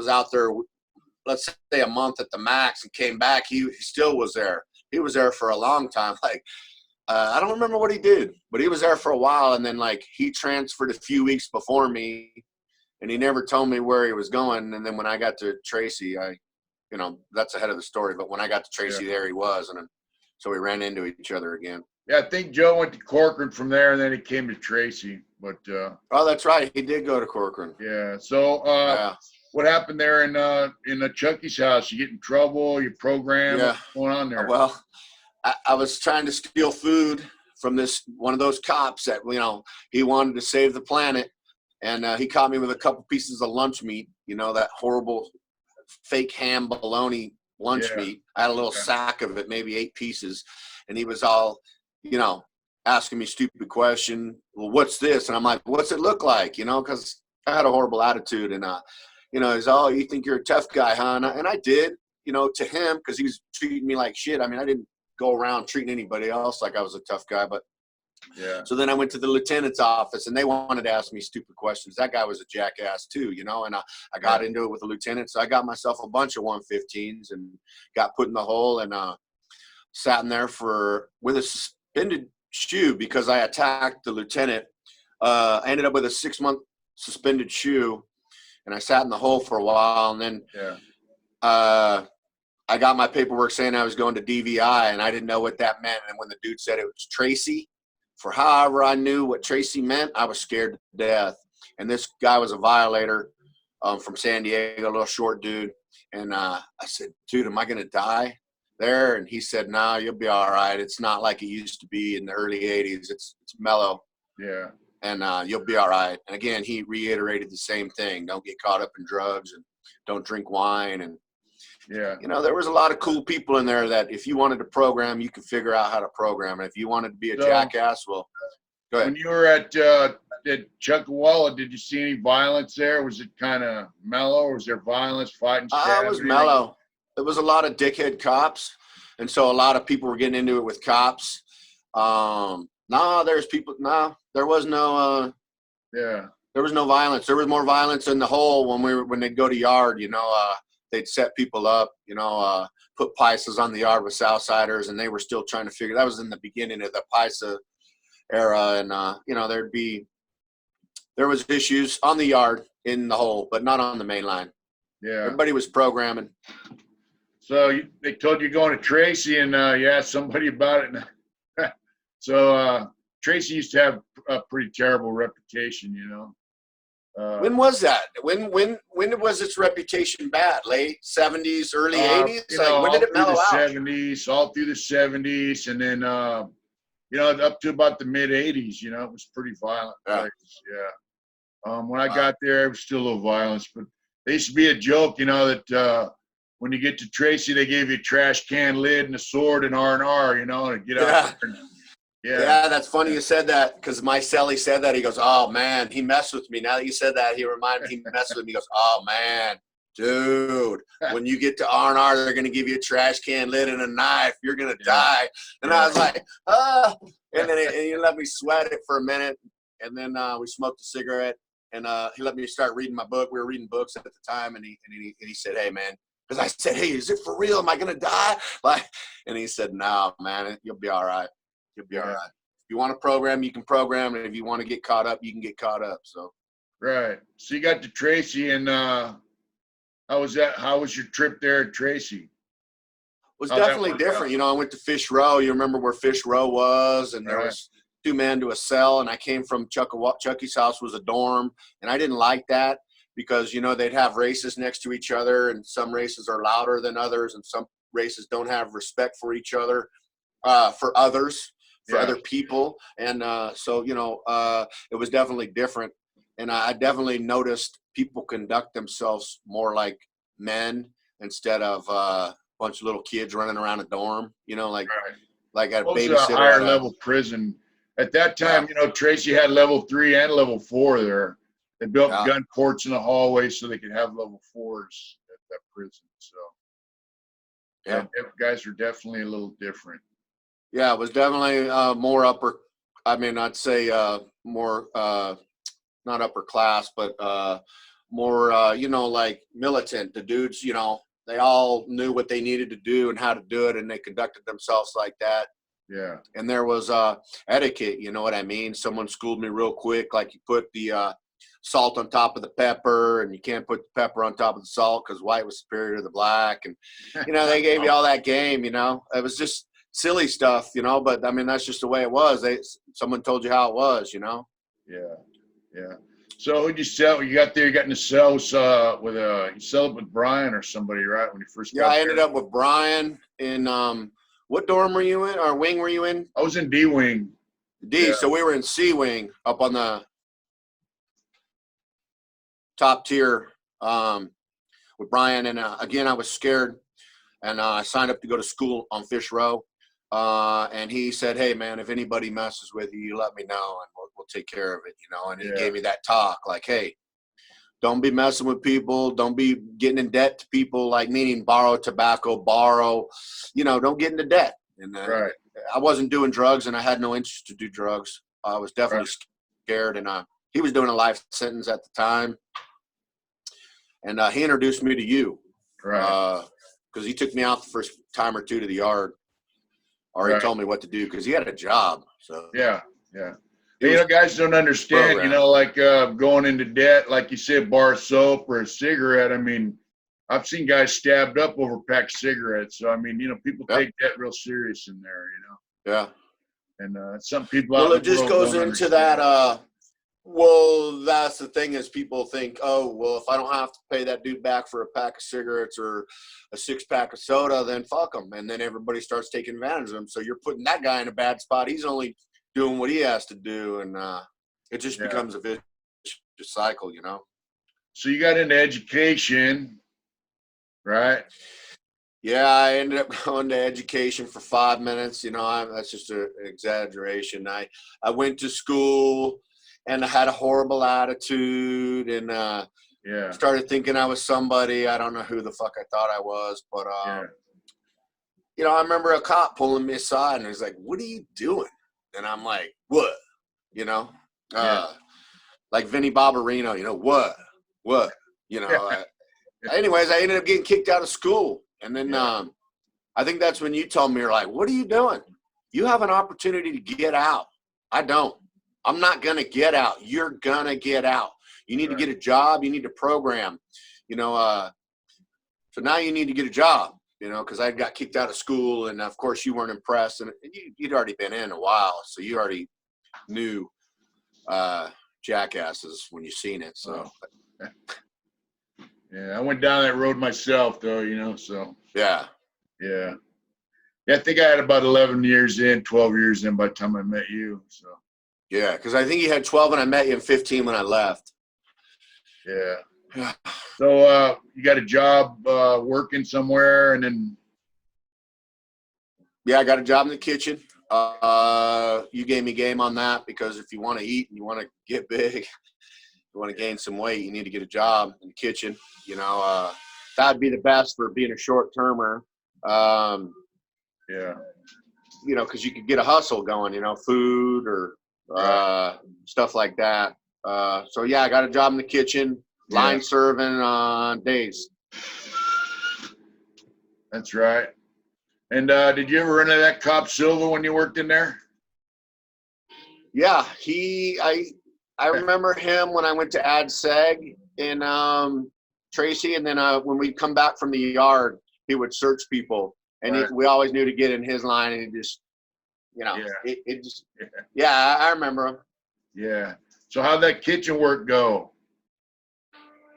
was out there, let's say a month at the max, and came back, he still was there. He was there for a long time. Like, I don't remember what he did, but he was there for a while. And then like he transferred a few weeks before me, and he never told me where he was going. And then when I got to Tracy, that's ahead of the story. But when I got to Tracy, there he was. And so we ran into each other again. Yeah, I think Joe went to Corcoran from there, and then he came to Tracy. But oh, that's right, he did go to Corcoran. Yeah. So what happened there in the Chucky's house? You get in trouble? You program? Yeah. What's going on there? Well, I was trying to steal food from one of those cops that he wanted to save the planet, and he caught me with a couple pieces of lunch meat. That horrible fake ham bologna lunch meat. I had a little sack of it, maybe 8 pieces, and he was all, asking me stupid question. Well, what's this? And I'm like, what's it look like? Because I had a horrible attitude, and he's, oh, you think you're a tough guy, huh? And I did, to him, because he was treating me like shit. I mean, I didn't go around treating anybody else like I was a tough guy, but so then I went to the lieutenant's office, and they wanted to ask me stupid questions. That guy was a jackass too, and I got into it with the lieutenant. So I got myself a bunch of 115s and got put in the hole, and sat in there with a suspended shoe because I attacked the lieutenant. I ended up with a 6-month suspended shoe, and I sat in the hole for a while, and then I got my paperwork saying I was going to DVI, and I didn't know what that meant. And when the dude said it was Tracy, for however I knew what Tracy meant, I was scared to death. And this guy was a violator from San Diego, a little short dude. And I said, dude, am I going to die there? And he said, no, you'll be all right. It's not like it used to be in the early 80s. It's mellow. Yeah. And you'll be all right. And again, he reiterated the same thing. Don't get caught up in drugs, and don't drink wine. And there was a lot of cool people in there that if you wanted to program, you could figure out how to program. And if you wanted to be a jackass, well, go ahead. When you were at Chuckawalla, did you see any violence there? Was it kind of mellow, or was there violence, fighting? It was mellow. There was a lot of dickhead cops, and so a lot of people were getting into it with cops. There was no there was no violence. There was more violence in the hole when they'd go to yard, they'd set people up, put Pisas on the yard with Southsiders, and they were still trying to figure. That was in the beginning of the Pisa era, and there was issues on the yard in the hole, but not on the main line. Yeah, everybody was programming. So they told you going to Tracy, and you asked somebody about it. So Tracy used to have a pretty terrible reputation, when was that? When was its reputation bad? Late 70s, early 80s? When did it mellow out? All through the 70s, and then up to about the mid 80s. It was pretty violent. When I got there, it was still a little violence, but there used to be a joke, that when you get to Tracy, they gave you a trash can lid and a sword and R&R, to get out there. Yeah, that's funny you said that, because my cellie said that. He goes, oh, man, he messed with me. Now that you said that, he reminded me, he messed with me. He goes, oh, man, dude, when you get to R&R, they're going to give you a trash can lid and a knife. You're going to die. And I was like, and then he let me sweat it for a minute. And then we smoked a cigarette, and he let me start reading my book. We were reading books at the time, and he said, hey, man. Because I said, hey, is it for real? Am I going to die? And he said, no, man, you'll be all right. You'll be all right. If you want to program, you can program. And if you want to get caught up, you can get caught up. So. Right. So you got to Tracy, and how was that? How was your trip there at Tracy? It was definitely different. I went to Fish Row. You remember where Fish Row was? And there was 2 men to a cell. And I came from Chucky's house was a dorm. And I didn't like that. Because, they'd have races next to each other, and some races are louder than others, and some races don't have respect for each other, for others, for other people. And so, it was definitely different. And I definitely noticed people conduct themselves more like men instead of a bunch of little kids running around a dorm, like at a babysitter. A higher level prison. At that time, Tracy had level 3 and level 4 there. They built gun courts in the hallway so they could have level 4s at that prison. So, guys are definitely a little different. Yeah, it was definitely more upper. I mean, I'd say more not upper class, but you know, like militant. The dudes, you know, they all knew what they needed to do and how to do it, and they conducted themselves like that. Yeah. And there was etiquette, you know what I mean? Someone schooled me real quick, like you put the salt on top of the pepper, and you can't put the pepper on top of the salt because white was superior to the black. And, you know, they gave you all that game, you know. It was just silly stuff, you know, but, I mean, that's just the way it was. Someone told you how it was, you know. Yeah. Yeah. So who'd you sell? You got there, you got in the cells you sell it with Brian or somebody, right? When you first got Yeah, I there? ended up with Brian in, what dorm were you in, or wing were you in? I was in D wing. D. Yeah. So we were in C wing up on the top tier with Brian. And again, I was scared, and I signed up to go to school on Fish Row. And he said, hey, man, if anybody messes with you, you let me know, and we'll take care of it, you know. And he gave me that talk, like, hey, don't be messing with people. Don't be getting in debt to people, like meaning borrow tobacco, you know, don't get into debt. And Right. I wasn't doing drugs, and I had no interest to do drugs. I was definitely scared, and he was doing a life sentence at the time. And he introduced me to you. Right. Because he took me out the first time or two to the yard, or he told me what to do because he had a job. So yeah. You know, guys don't understand, you know, like going into debt, like you said, bar soap or a cigarette. I mean, I've seen guys stabbed up over a pack of cigarettes. So, I mean, you know, people take that real serious in there, you know. Yeah. And some people Well, out it just goes into that. Well, that's the thing is people think, oh, well, if I don't have to pay that dude back for a pack of cigarettes or a 6-pack of soda, then fuck him. And then everybody starts taking advantage of him. So you're putting that guy in a bad spot. He's only doing what he has to do. And it just becomes a vicious cycle, you know? So you got into education, right? Yeah, I ended up going to education for 5 minutes. You know, that's just an exaggeration. I went to school and I had a horrible attitude and started thinking I was somebody. I don't know who the fuck I thought I was, but you know, I remember a cop pulling me aside and he's like, "What are you doing?" And I'm like, "What?" You know, like Vinnie Barbarino. You know, what? You know. Anyways, I ended up getting kicked out of school, and then I think that's when you told me, you're like, "What are you doing? You have an opportunity to get out. I don't. I'm not going to get out. You're going to get out. You need to get a job. You need to program, you know. So now you need to get a job, you know, because I got kicked out of school. And, of course, you weren't impressed. And you'd already been in a while. So you already knew jackasses when you seen it. So, yeah, I went down that road myself, though, you know, so. Yeah. Yeah, I think I had about 11 years in, 12 years in by the time I met you, so. Yeah, because I think you had 12 when I met you and 15 when I left. Yeah. So you got a job working somewhere and then? Yeah, I got a job in the kitchen. You gave me game on that because if you want to eat and you want to get big, you want to gain some weight, you need to get a job in the kitchen. You know, that'd be the best for being a short-termer. You know, because you could get a hustle going, you know, food or stuff like that. So, yeah, I got a job in the kitchen, line serving on days. That's right. And did you ever run into that cop Silva when you worked in there? Yeah, I remember him when I went to Ad Seg in Tracy, and then when we'd come back from the yard, he would search people, and we always knew to get in his line, and he just, you know, it just, I remember him. Yeah. So how'd that kitchen work go?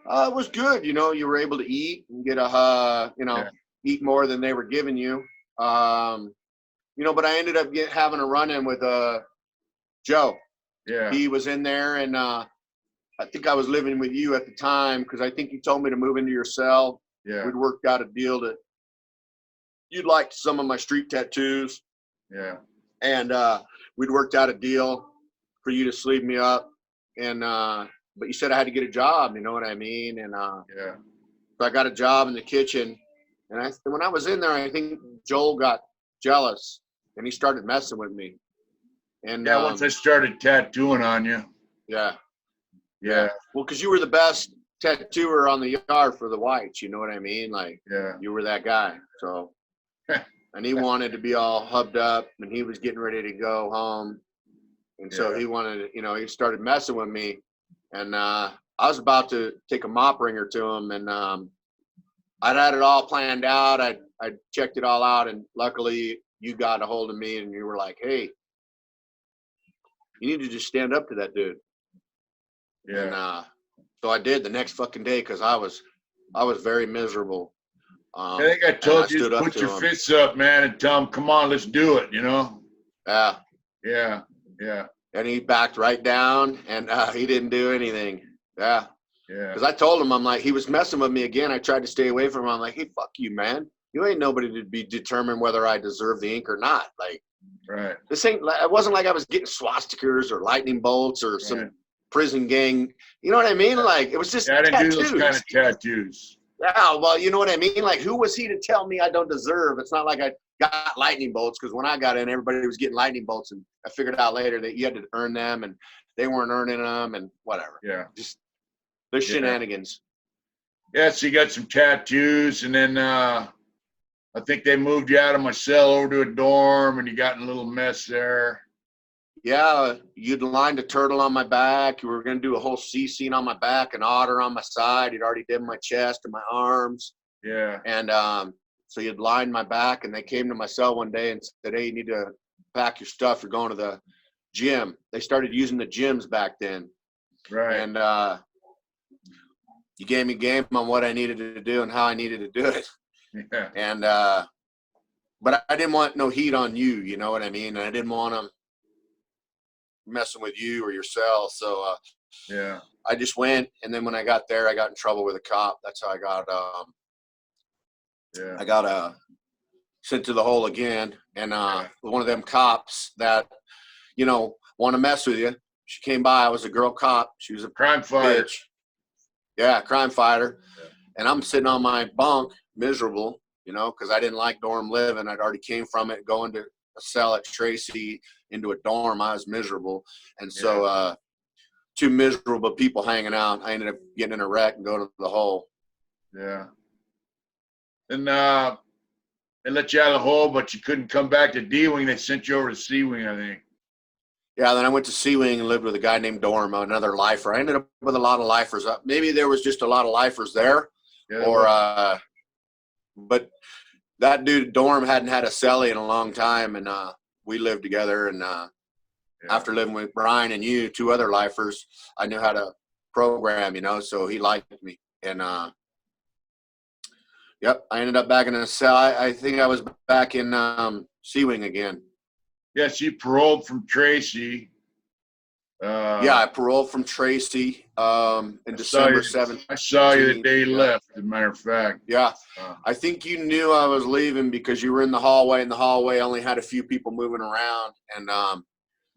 It was good. You know, you were able to eat and get you know, eat more than they were giving you. You know, but I ended up having a run-in with Joe. Yeah. He was in there, and I think I was living with you at the time because I think you told me to move into your cell. Yeah. We'd worked out a deal that you'd liked some of my street tattoos. Yeah. And we'd worked out a deal for you to sleeve me up. And but you said I had to get a job, you know what I mean? And so I got a job in the kitchen. And when I was in there, I think Joel got jealous and he started messing with me. And once I started tattooing on you. Yeah. Well, because you were the best tattooer on the yard for the whites. You know what I mean? Like, Yeah. you were that guy. So, and he wanted to be all hubbed up, and he was getting ready to go home. And so he wanted, he started messing with me, and I was about to take a mop ringer to him, and I'd had it all planned out. I checked it all out, and luckily you got a hold of me, and you were like, "Hey, you need to just stand up to that dude." Yeah. And so I did the next fucking day, because I was very miserable. I think I told you to put your fists up, man, and tell him, "Come on, let's do it." Yeah. Yeah. Yeah. And he backed right down, and he didn't do anything. Yeah. Yeah. Because I told him, I'm like, he was messing with me again. I tried to stay away from him. I'm like, "Hey, fuck you, man. You ain't nobody to be determined whether I deserve the ink or not. Like, right. This ain't. It wasn't like I was getting swastikas or lightning bolts or some prison gang. You know what I mean? Like, it was just I didn't tattoos. do those kind of tattoos. Yeah, well, you know what I mean? Like, who was he to tell me I don't deserve? It's not like I got lightning bolts, because when I got in, everybody was getting lightning bolts, and I figured out later that you had to earn them, and they weren't earning them, and whatever. Yeah. Just the shenanigans. Yeah, so you got some tattoos, and then I think they moved you out of my cell over to a dorm, and you got in a little mess there. Yeah, you'd lined a turtle on my back. You were going to do a whole sea scene on my back, an otter on my side. You'd already did my chest and my arms. Yeah. And so you'd lined my back, and they came to my cell one day and said, "Hey, you need to pack your stuff. You're going to the gym." They started using the gyms back then. Right. And you gave me game on what I needed to do and how I needed to do it. Yeah. And but I didn't want no heat on you. You know what I mean? I didn't want them messing with you or your cell. So yeah, I just went, and then when I got there, I got in trouble with a cop. That's how I got I got sent to the hole again. And one of them cops that want to mess with you. She came by. I was a girl cop. She was a crime fighter. bitch. Yeah, crime fighter. Yeah. And I'm sitting on my bunk, miserable, because I didn't like dorm living. I'd already came from it, going to a cell at Tracy into a dorm. I was miserable. And so two miserable people hanging out, I ended up getting in a wreck and going to the hole. Yeah. And they let you out of the hole, but you couldn't come back to D-Wing. They sent you over to C-Wing, I think. Yeah, then I went to C-Wing and lived with a guy named Dorm, another lifer. I ended up with a lot of lifers. Maybe there was just a lot of lifers there. Yeah, but that dude, Dorm, hadn't had a cellie in a long time, and we lived together. And after living with Brian and you, two other lifers, I knew how to program, so he liked me. And yep, I ended up back in a cell. I think I was back in C-Wing again. Yes, you paroled from Tracy. Yeah, I paroled from Tracy in December 7th. I saw you the day you left, as a matter of fact. Yeah. I think you knew I was leaving because you were in the hallway, and the hallway only had a few people moving around. And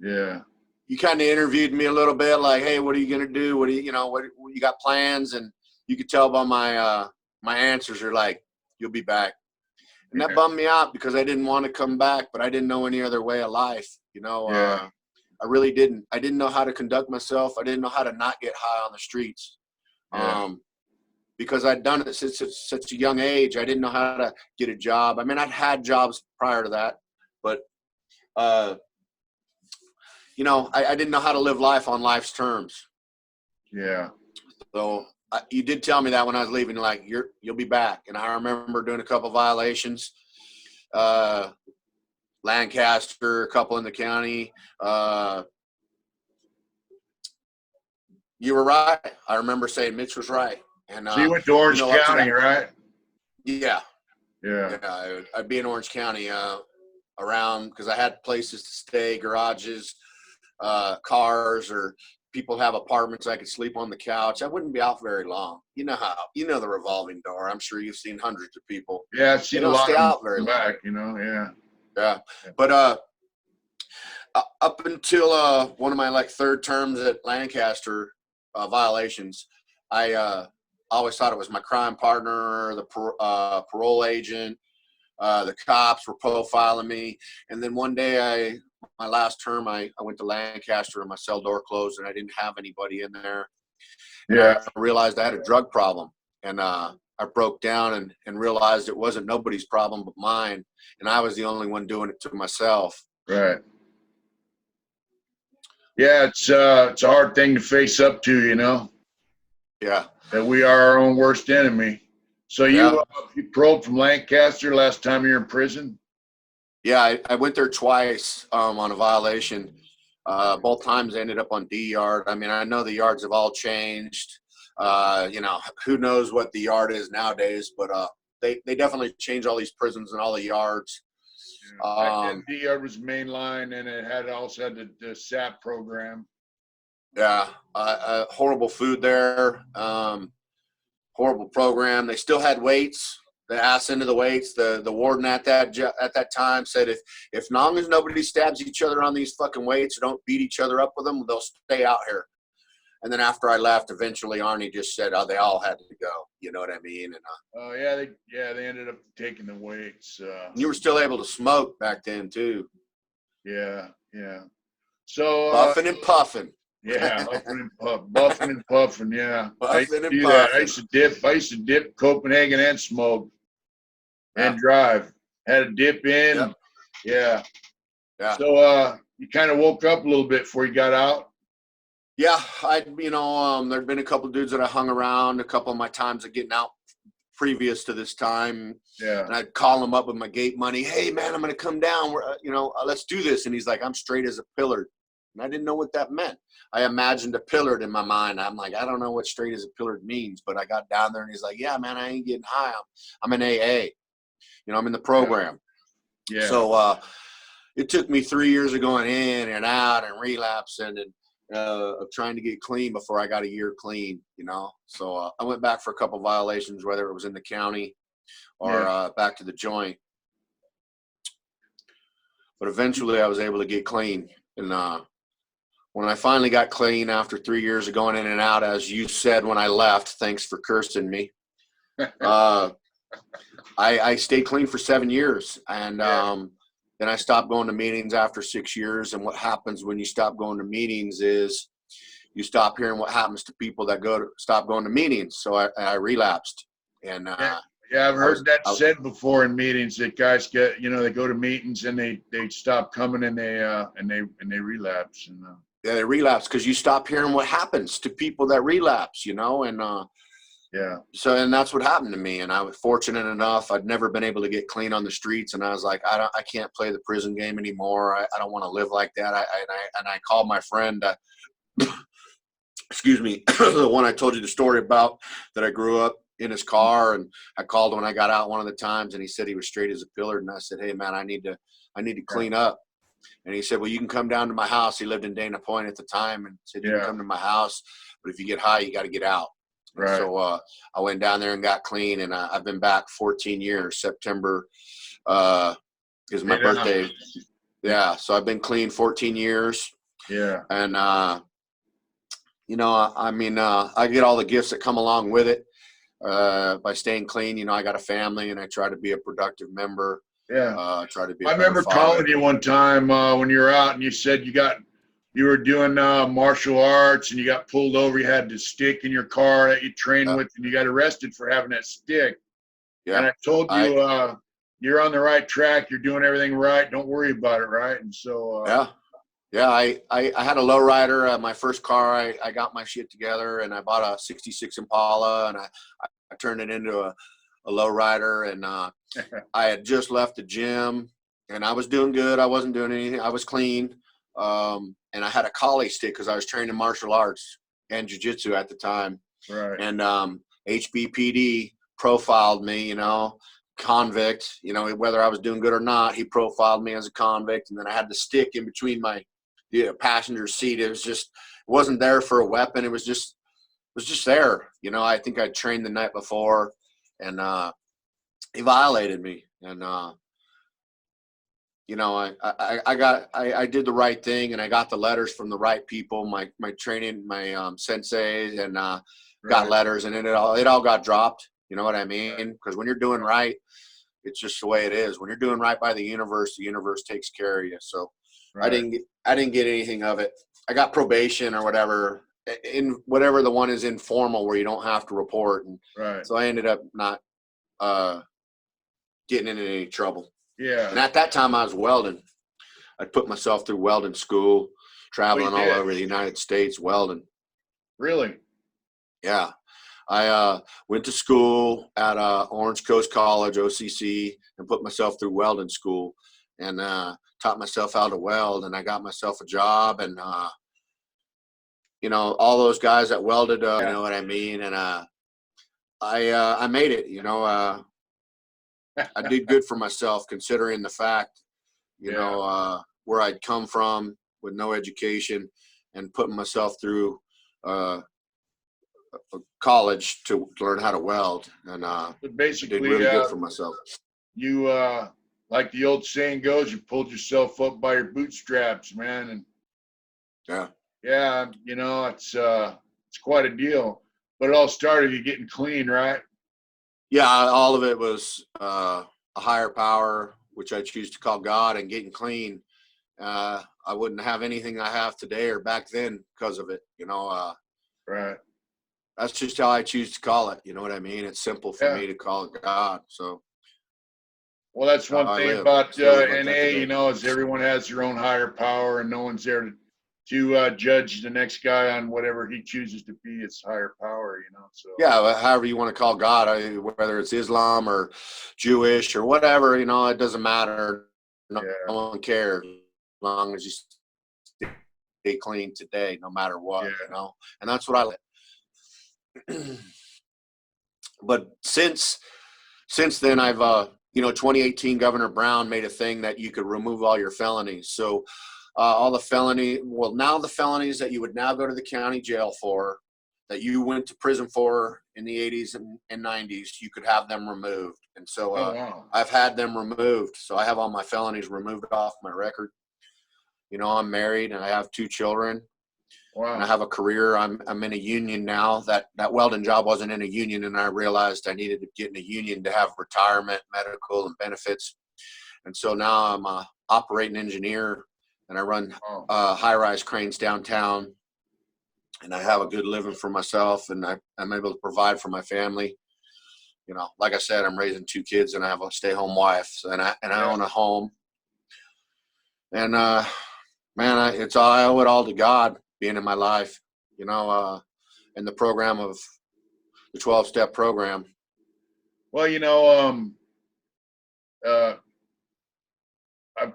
yeah, you kind of interviewed me a little bit, like, "Hey, what are you going to do? What do you, what you got plans?" And you could tell by my my answers, you're like, "You'll be back." And that bummed me out because I didn't want to come back, but I didn't know any other way of life. I really didn't. I didn't know how to conduct myself. I didn't know how to not get high on the streets. Because I'd done it since such a young age. I didn't know how to get a job. I mean, I'd had jobs prior to that, but, I didn't know how to live life on life's terms. Yeah. So you did tell me that when I was leaving, like, you'll be back. And I remember doing a couple violations, Lancaster, a couple in the county. You were right. I remember saying Mitch was right. And so you went to Orange County, right? Yeah. Yeah. Yeah, I'd be in Orange County around, because I had places to stay, garages, cars, or people have apartments. I could sleep on the couch. I wouldn't be out very long. You know the revolving door. I'm sure you've seen hundreds of people. Yeah, I've seen a lot stay of out very back, long. yeah. Yeah. But up until one of my third terms at Lancaster violations, I always thought it was my crime partner, the parole agent, the cops were profiling me. And then one day, my last term, I went to Lancaster and my cell door closed and I didn't have anybody in there. And Yeah. I realized I had a drug problem, and I broke down and realized it wasn't nobody's problem but mine, and I was the only one doing it to myself. Right. Yeah, it's a hard thing to face up to, you know, Yeah. that we are our own worst enemy. So Yeah. you paroled from Lancaster last time you were in prison? Yeah, I went there twice on a violation. Both times I ended up on D yard. I mean, I know the yards have all changed. You know, who knows what the yard is nowadays, but they definitely changed all these prisons and all the yards. Yeah. Back then, D yard was mainline, and it also had the SAP program. Yeah, horrible food there. Horrible program. They still had weights. The ass into the weights. The warden at that time said if long as nobody stabs each other on these fucking weights or don't beat each other up with them, they'll stay out here. And then after I left, eventually Arnie just said, "Oh, they all had to go." You know what I mean? And they ended up taking the weights. you were still able to smoke back then too. Yeah. So Buffing and puffing. yeah, buffing and puffing. Yeah, I used Buffing to and do that. I puffing. used to dip Copenhagen and smoke and Yeah. drive. Had a dip in. Yep. Yeah. Yeah. So you kind of woke up a little bit before you got out. Yeah, there'd been a couple dudes that I hung around a couple of my times of getting out previous to this time. Yeah. And I'd call him up with my gate money. Hey man, I'm going to come down. Let's do this. And he's like, I'm straight as a pillar. And I didn't know what that meant. I imagined a pillared in my mind. I'm like, I don't know what straight as a pillared means, but I got down there and he's like, yeah, man, I ain't getting high. I'm in AA. I'm in the program. Yeah. So it took me 3 years of going in and out and relapsing and of trying to get clean before I got a year clean, So I went back for a couple violations, whether it was in the county or back to the joint. But eventually I was able to get clean. And when I finally got clean after 3 years of going in and out, as you said when I left, thanks for cursing me. I stayed clean for 7 years. And then I stopped going to meetings after 6 years. And what happens when you stop going to meetings is you stop hearing what happens to people that stop going to meetings. So I relapsed. And I've heard that said before in meetings that guys get, they go to meetings and they stop coming and they relapse. And yeah, they relapse because you stop hearing what happens to people that relapse, and yeah. So, and that's what happened to me. And I was fortunate enough. I'd never been able to get clean on the streets. And I was like, I can't play the prison game anymore. I don't want to live like that. I called my friend, excuse me, the one I told you the story about that I grew up in his car. And I called him when I got out one of the times and he said he was straight as a pillar. And I said, hey man, I need to clean up. And he said, well, you can come down to my house. He lived in Dana Point at the time and said, you can come to my house, but if you get high, you got to get out. Right. So I went down there and got clean, and I've been back 14 years. September is my birthday. Yeah, so I've been clean 14 years. Yeah. And, I get all the gifts that come along with it by staying clean. I got a family, and I try to be a productive member. Yeah. Try to be. I remember calling you one time when you were out, and you said you were doing martial arts and you got pulled over. You had the stick in your car that you trained with, and you got arrested for having that stick. Yeah. And I told you, you're on the right track. You're doing everything right. Don't worry about it. Right. And so, yeah, I had a lowrider. My first car, I got my shit together and I bought a 66 Impala and I turned it into a lowrider. And I had just left the gym and I was doing good. I wasn't doing anything. I was clean. And I had a Cali stick because I was training martial arts and jiu-jitsu at the time. Right. And HBPD profiled me, convict, whether I was doing good or not, he profiled me as a convict. And then I had the stick in between my passenger seat. It wasn't there for a weapon. It was just there. I think I trained the night before and he violated me. And I did the right thing and I got the letters from the right people, my training, my senseis, and got letters, and then it all got dropped. You know what I mean? Because when you're doing right, it's just the way it is. When you're doing right by the universe takes care of you. So I didn't get anything of it. I got probation or whatever in whatever the one is informal where you don't have to report. And Right. so I ended up not getting into any trouble. Yeah. And at that time I was welding. I put myself through welding school, traveling all over the United States, welding. Really? Yeah. I went to school at Orange Coast College, OCC, and put myself through welding school and taught myself how to weld. And I got myself a job. And, you know, all those guys that welded, you know what I mean? And I made it, you know. I did good for myself considering the fact, you know, where I'd come from with no education and putting myself through college to learn how to weld, and basically did really good for myself. You like the old saying goes, you pulled yourself up by your bootstraps, man. And you know, it's quite a deal. But it all started you getting clean, right? Yeah, all of it was a higher power, which I choose to call God, and getting clean. I wouldn't have anything I have today or back then because of it, you know. Right. That's just how I choose to call it. You know what I mean? It's simple for me to call it God. So, well, that's one thing about NA, you know, is everyone has their own higher power, and no one's there to judge the next guy on whatever he chooses to be. It's higher power, you know. So yeah, however you want to call God, whether it's Islam or Jewish or whatever, you know, it doesn't matter. No one cares as long as you stay clean today, no matter what, you know. And that's what I like. But since then, I've you know, 2018 Governor Brown made a thing that you could remove all your felonies. So all the now the felonies that you would now go to the county jail for, that you went to prison for in the 80s and 90s, you could have them removed. And so I've had them removed. So I have all my felonies removed off my record. You know, I'm married and I have 2 children. Wow. And I have a career. I'm in a union now. That welding job wasn't in a union, and I realized I needed to get in a union to have retirement, medical, and benefits. And so now I'm a operating engineer, and I run high-rise cranes downtown, and I have a good living for myself, and I'm able to provide for my family. You know, like I said, I'm raising 2 kids, and I have a stay-home wife, and I own a home. And man, I owe it all to God being in my life, you know, in the program of the 12-step program. Well, you know, I've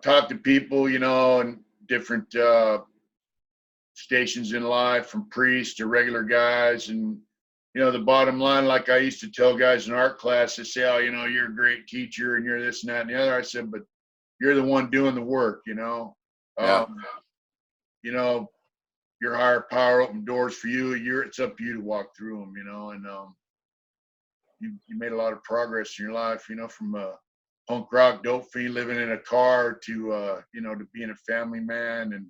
talked to people, you know, in different stations in life, from priests to regular guys. And, you know, the bottom line, like I used to tell guys in art class, they say, oh, you know, you're a great teacher and you're this and that and the other. I said, but you're the one doing the work, you know. You know, your higher power open doors for you. It's up to you to walk through them, you know. And you made a lot of progress in your life, you know, from a punk rock dope fiend living in a car to you know, to being a family man and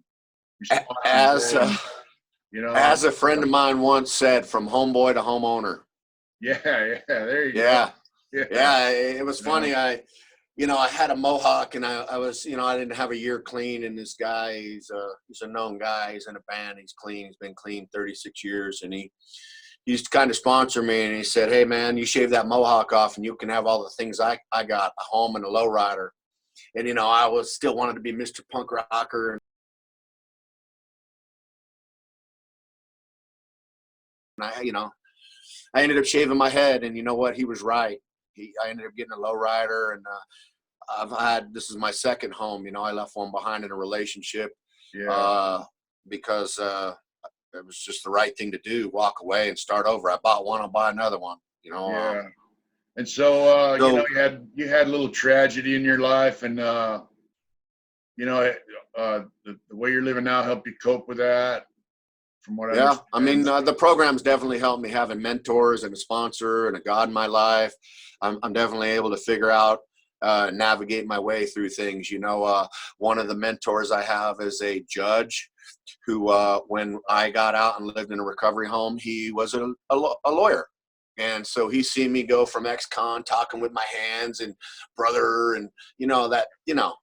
you know, as a friend of mine once said, from homeboy to homeowner. Yeah, there you go. Yeah, it was funny. You know, I had a mohawk, and I was, you know, I didn't have a year clean, and this guy, he's a known guy. He's in a band. He's clean. He's been clean 36 years, and he used to kind of sponsor me, and he said, hey, man, you shave that mohawk off, and you can have all the things I got, a home and a lowrider. And, you know, I was still wanted to be Mr. Punk Rocker. And you know, I ended up shaving my head, and you know what? He was right. I ended up getting a lowrider, and this is my second home. You know, I left one behind in a relationship because it was just the right thing to do, walk away and start over. I bought one, I'll buy another one, you know. And so, you know, you had a little tragedy in your life, and, you know, the way you're living now helped you cope with that, from what I understand. I mean, the program's definitely helped me, having mentors and a sponsor and a God in my life. I'm definitely able to figure out, navigate my way through things. You know, one of the mentors I have is a judge who, when I got out and lived in a recovery home, he was a lawyer. And so he's seen me go from ex-con, talking with my hands and brother, and, you know, that, you know,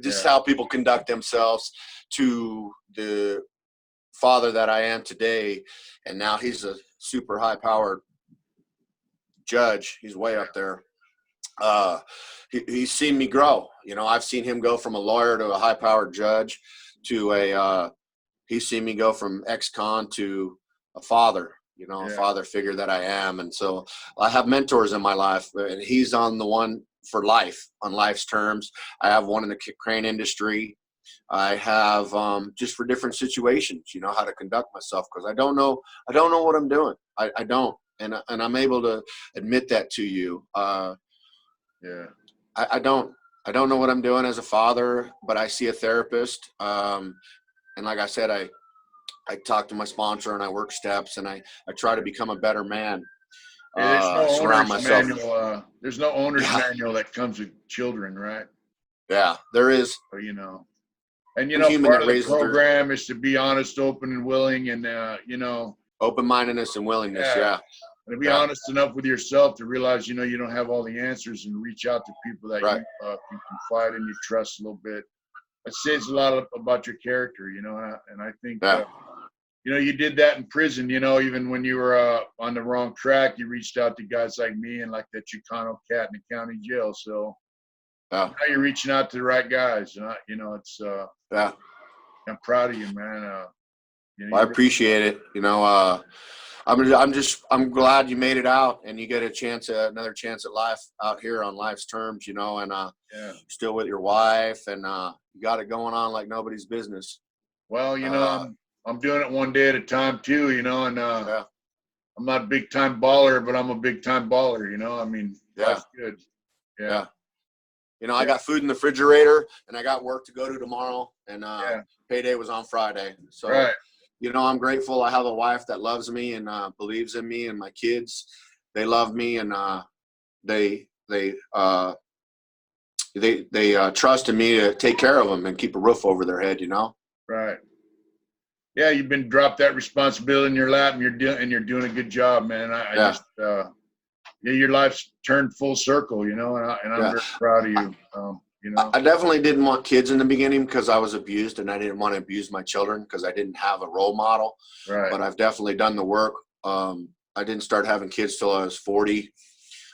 just how people conduct themselves, to the father that I am today, and now he's a super high powered judge. He's way up there. He's seen me grow. You know, I've seen him go from a lawyer to a high powered judge to he's seen me go from ex-con to a father, you know, a father figure that I am. And so I have mentors in my life, and he's on the one for life, on life's terms. I have one in the crane industry. I have just for different situations, you know, how to conduct myself, because I don't know what I'm doing. I don't. And I'm able to admit that to you. I don't know what I'm doing as a father, but I see a therapist. And like I said, I talk to my sponsor, and I work steps, and I try to become a better man. There's no Surround owner's myself. manual. There's no owner's manual that comes with children, right? Yeah, there is. So, you know, and you know, part of the program is to be honest, open, and willing, and you know, open-mindedness and willingness. Yeah. And to be honest enough with yourself to realize, you know, you don't have all the answers, and reach out to people that you can confide in, you trust a little bit. It says a lot about your character, you know, and I think, you know, you did that in prison, you know, even when you were on the wrong track, you reached out to guys like me and like that Chicano cat in the county jail. So now you're reaching out to the right guys, and you know, it's, I'm proud of you, man. You know, I appreciate it. You know, I'm glad you made it out, and you get another chance at life out here on life's terms, you know, and still with your wife, and you got it going on like nobody's business. Well, you know, I'm doing it one day at a time too, you know, and I'm not a big time baller, but I'm a big time baller, you know. I mean, life's good. Yeah. You know, I got food in the refrigerator, and I got work to go to tomorrow, and payday was on Friday. So, you know, I'm grateful. I have a wife that loves me and believes in me, and my kids, they love me, and they trust in me to take care of them and keep a roof over their head, you know? Right. Yeah, you've been dropped that responsibility in your lap, and you're doing a good job, man. I just your life's turned full circle, you know, and I'm very proud of you. You know, I definitely didn't want kids in the beginning because I was abused, and I didn't want to abuse my children because I didn't have a role model. Right. But I've definitely done the work. I didn't start having kids till I was 40.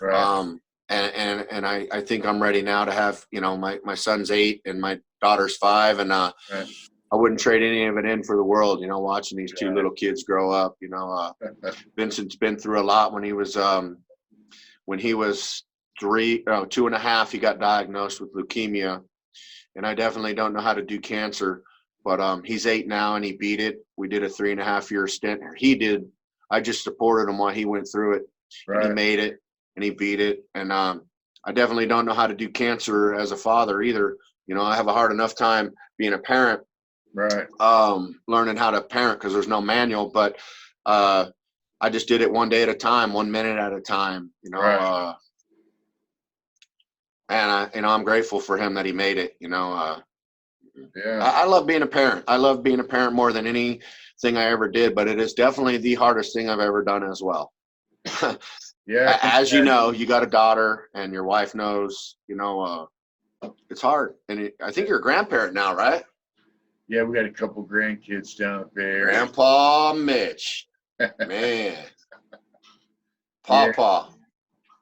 Right. And I think I'm ready now to have, you know, my son's 8 and my daughter's 5, and I wouldn't trade any of it in for the world, you know, watching these two little kids grow up. You know, Vincent's been through a lot. When he was 2.5, he got diagnosed with leukemia, and I definitely don't know how to do cancer, but he's 8 now, and he beat it. We did a 3.5-year stint. He did. I just supported him while he went through it. And he made it, and he beat it. And I definitely don't know how to do cancer as a father either. You know, I have a hard enough time being a parent. Right. Learning how to parent because there's no manual, but I just did it one day at a time, 1 minute at a time, you know. And I'm grateful for him that he made it, you know. I love being a parent. I love being a parent more than anything I ever did, but it is definitely the hardest thing I've ever done as well. As you know, you got a daughter, and your wife knows, you know, it's hard. And I think you're a grandparent now, right? Yeah, we got a couple grandkids down there. Grandpa Mitch, man, Papa.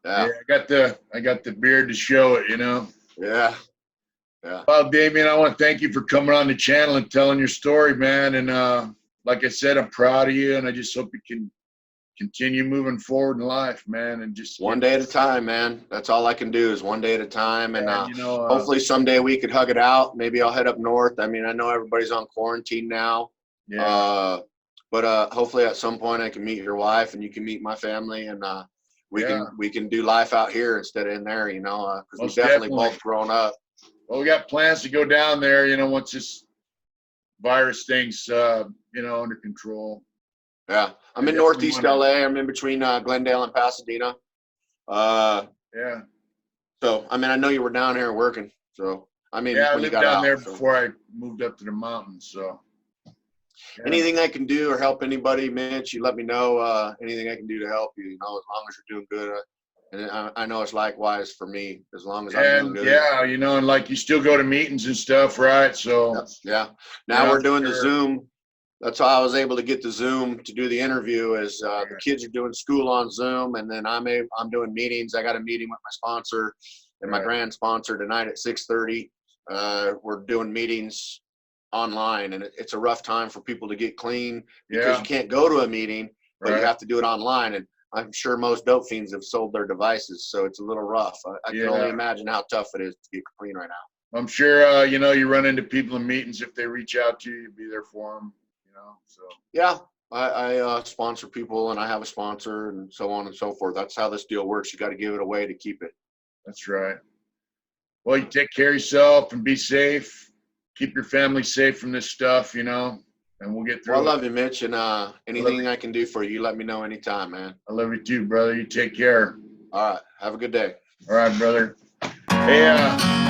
Yeah, I got the beard to show it, you know. Yeah. Well, Damien, I want to thank you for coming on the channel and telling your story, man. And like I said, I'm proud of you, and I just hope you can continue moving forward in life, man. And just one day at a time, man. That's all I can do is one day at a time. And you know, hopefully someday we could hug it out. Maybe I'll head up north. I mean, I know everybody's on quarantine now. Yeah. But hopefully at some point I can meet your wife, and you can meet my family, and we can do life out here instead of in there, you know, because we've definitely both grown up. Well, we got plans to go down there, you know, once this virus thing's, you know, under control. Yeah, I'm in Northeast LA. I'm in between Glendale and Pasadena. Yeah. So, I mean, I know you were down here working. So, I mean, I when lived you got down out, there before I moved up to the mountains. So, anything I can do or help anybody, Mitch, you let me know. Anything I can do to help you, you know, as long as you're doing good. And I know it's likewise for me, as long as I'm doing good. Yeah, you know, and like you still go to meetings and stuff, right? So Now we're doing the Zoom. That's how I was able to get the Zoom to do the interview. Is the kids are doing school on Zoom, and then I'm doing meetings. I got a meeting with my sponsor and my grand sponsor tonight at 6:30. We're doing meetings online, and it's a rough time for people to get clean because you can't go to a meeting, but you have to do it online. And I'm sure most dope fiends have sold their devices, so it's a little rough. I can only imagine how tough it is to get clean right now. I'm sure, you run into people in meetings. If they reach out to you, be there for them, so. Yeah, I sponsor people, and I have a sponsor, and so on and so forth. That's how this deal works. You got to give it away to keep it. That's right. Well, you take care of yourself and be safe. Keep your family safe from this stuff, and we'll get through it. I love you, Mitch, and anything I can do for you, let me know anytime, man. I love you too, brother. You take care. All right. Have a good day. All right, brother. Hey,